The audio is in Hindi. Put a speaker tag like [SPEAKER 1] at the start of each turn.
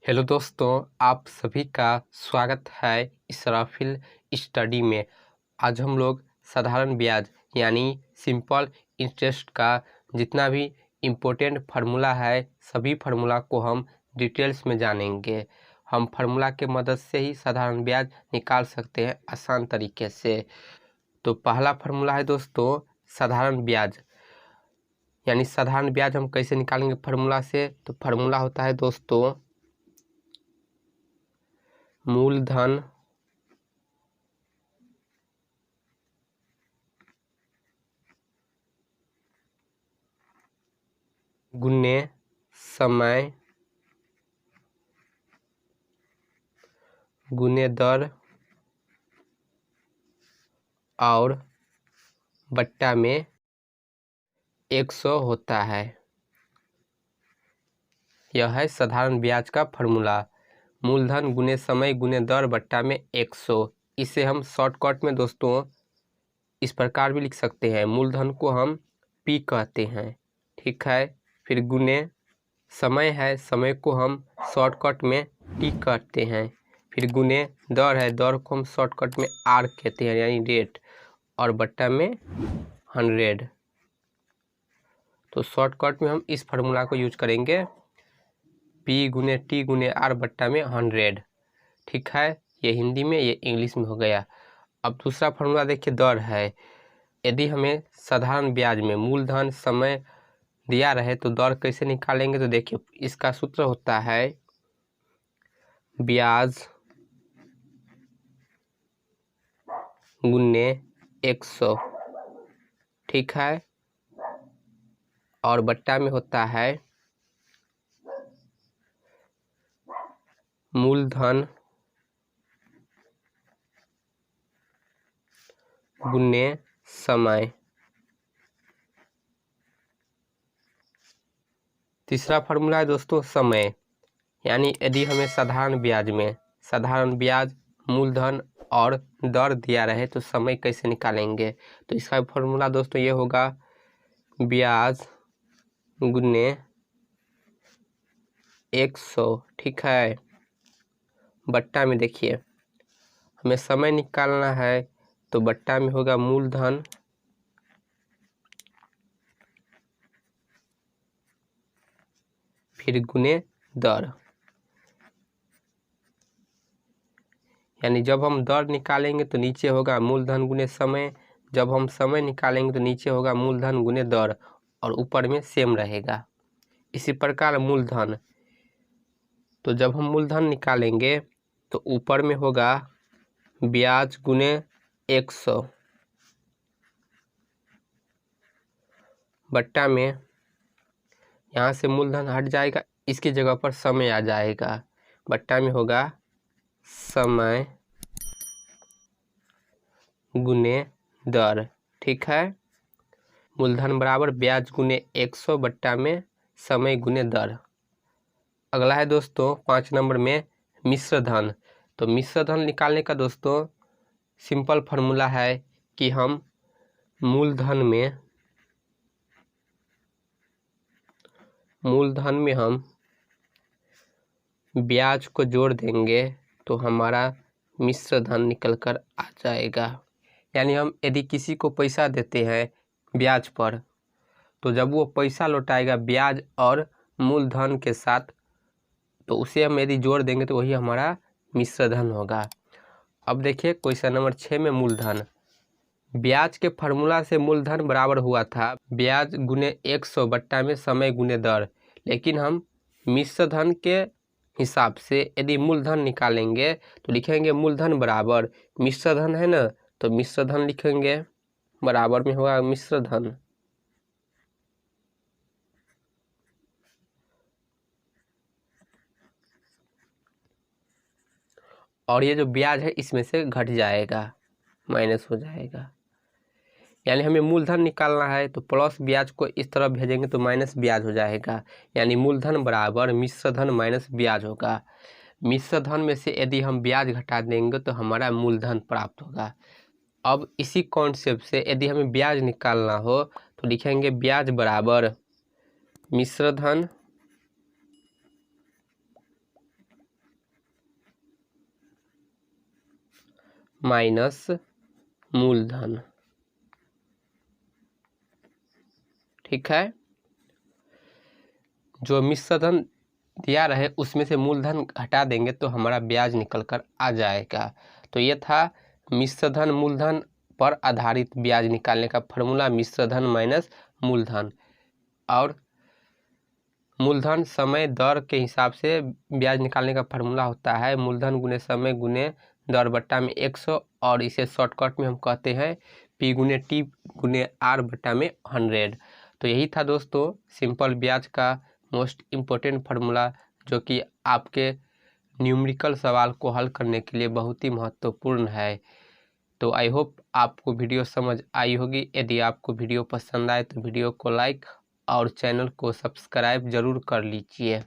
[SPEAKER 1] हेलो दोस्तों, आप सभी का स्वागत है इसराफिल स्टडी में। आज हम लोग साधारण ब्याज यानी सिंपल इंटरेस्ट का जितना भी इम्पोर्टेंट फार्मूला है सभी फार्मूला को हम डिटेल्स में जानेंगे। हम फार्मूला के मदद से ही साधारण ब्याज निकाल सकते हैं आसान तरीके से। तो पहला फार्मूला है दोस्तों साधारण ब्याज, यानी साधारण ब्याज हम कैसे निकालेंगे फार्मूला से। तो फार्मूला होता है दोस्तों मूलधन गुने समय गुने दर और बट्टा में 100 होता है। यह है साधारण ब्याज का फार्मूला, मूलधन गुने समय गुने दर बट्टा में 100। इसे हम शॉर्टकट में दोस्तों इस प्रकार भी लिख सकते हैं। मूलधन को हम P कहते हैं, ठीक है। फिर गुने समय है, समय को हम शॉर्टकट में T कहते हैं। फिर गुने दर है, दर को हम शॉर्टकट में R कहते हैं यानी रेट, और बट्टा में 100। तो शॉर्टकट में हम इस फार्मूला को यूज करेंगे P गुने T गुने R बट्टा में 100, ठीक है। ये हिंदी में, ये इंग्लिश में हो गया। अब दूसरा फार्मूला देखिए, दर है। यदि हमें साधारण ब्याज में मूलधन समय दिया रहे तो दर कैसे निकालेंगे। तो देखिए इसका सूत्र होता है ब्याज गुने 100, ठीक है, और बट्टा में होता है मूलधन गुने समय। तीसरा फार्मूला है दोस्तों समय, यानी यदि हमें साधारण ब्याज मूलधन और दर दिया रहे तो समय कैसे निकालेंगे। तो इसका फार्मूला दोस्तों ये होगा ब्याज गुने 100, ठीक है, बट्टा में देखिए हमें समय निकालना है तो बट्टा में होगा मूलधन फिर गुने दर, यानी जब हम दर निकालेंगे तो नीचे होगा मूलधन गुने समय, जब हम समय निकालेंगे तो नीचे होगा मूलधन गुने दर और ऊपर में सेम रहेगा। इसी प्रकार मूलधन, तो जब हम मूलधन निकालेंगे तो ऊपर में होगा ब्याज गुने 100 बट्टा में, यहाँ से मूलधन हट जाएगा, इसकी जगह पर समय आ जाएगा, बट्टा में होगा समय गुने दर, ठीक है। मूलधन बराबर ब्याज गुने 100 बट्टा में समय गुने दर। अगला है दोस्तों 5 नंबर में मिश्र धन। तो मिश्र धन निकालने का दोस्तों सिंपल फार्मूला है कि हम मूलधन में हम ब्याज को जोड़ देंगे तो हमारा मिश्र धन निकल कर आ जाएगा। यानी हम यदि किसी को पैसा देते हैं ब्याज पर, तो जब वो पैसा लौटाएगा ब्याज और मूलधन के साथ, तो उसे हम यदि जोड़ देंगे तो वही हमारा मिश्र धन होगा। अब देखिए क्वेश्चन नंबर 6 में मूलधन, ब्याज के फार्मूला से मूलधन बराबर हुआ था ब्याज गुने 100 बट्टा में समय गुने दर, लेकिन हम मिश्र धन के हिसाब से यदि मूलधन निकालेंगे तो लिखेंगे मूलधन बराबर मिश्र धन है ना, तो मिश्र धन लिखेंगे, बराबर में होगा मिश्र धन। और ये जो ब्याज है इसमें से घट जाएगा, माइनस हो जाएगा। यानी हमें मूलधन निकालना है तो प्लस ब्याज को इस तरफ भेजेंगे तो माइनस ब्याज हो जाएगा, यानी मूलधन बराबर मिश्र धन माइनस ब्याज होगा। मिश्र धन में से यदि हम ब्याज घटा देंगे तो हमारा मूलधन प्राप्त होगा। अब इसी कॉन्सेप्ट से यदि हमें ब्याज निकालना हो तो लिखेंगे ब्याज बराबर मिश्र धन माइनस मूलधन। ठीक है, जो मिश्र धन दिया रहे उसमें से मूलधन हटा देंगे तो हमारा ब्याज निकल कर आ जाएगा। तो ये था मिश्र धन मूलधन पर आधारित ब्याज निकालने का फॉर्मूला, मिश्र धन माइनस मूलधन। और मूलधन समय दर के हिसाब से ब्याज निकालने का फॉर्मूला होता है मूलधन गुने समय गुने दर बट्टा में 100, और इसे शॉर्टकट में हम कहते हैं P गुने T गुने R बट्टा में 100। तो यही था दोस्तों सिंपल ब्याज का मोस्ट इम्पोर्टेंट फार्मूला, जो कि आपके न्यूमेरिकल सवाल को हल करने के लिए बहुत ही महत्वपूर्ण है। तो आई होप आपको वीडियो समझ आई होगी। यदि आपको वीडियो पसंद आए तो वीडियो को लाइक और चैनल को सब्सक्राइब जरूर कर लीजिए।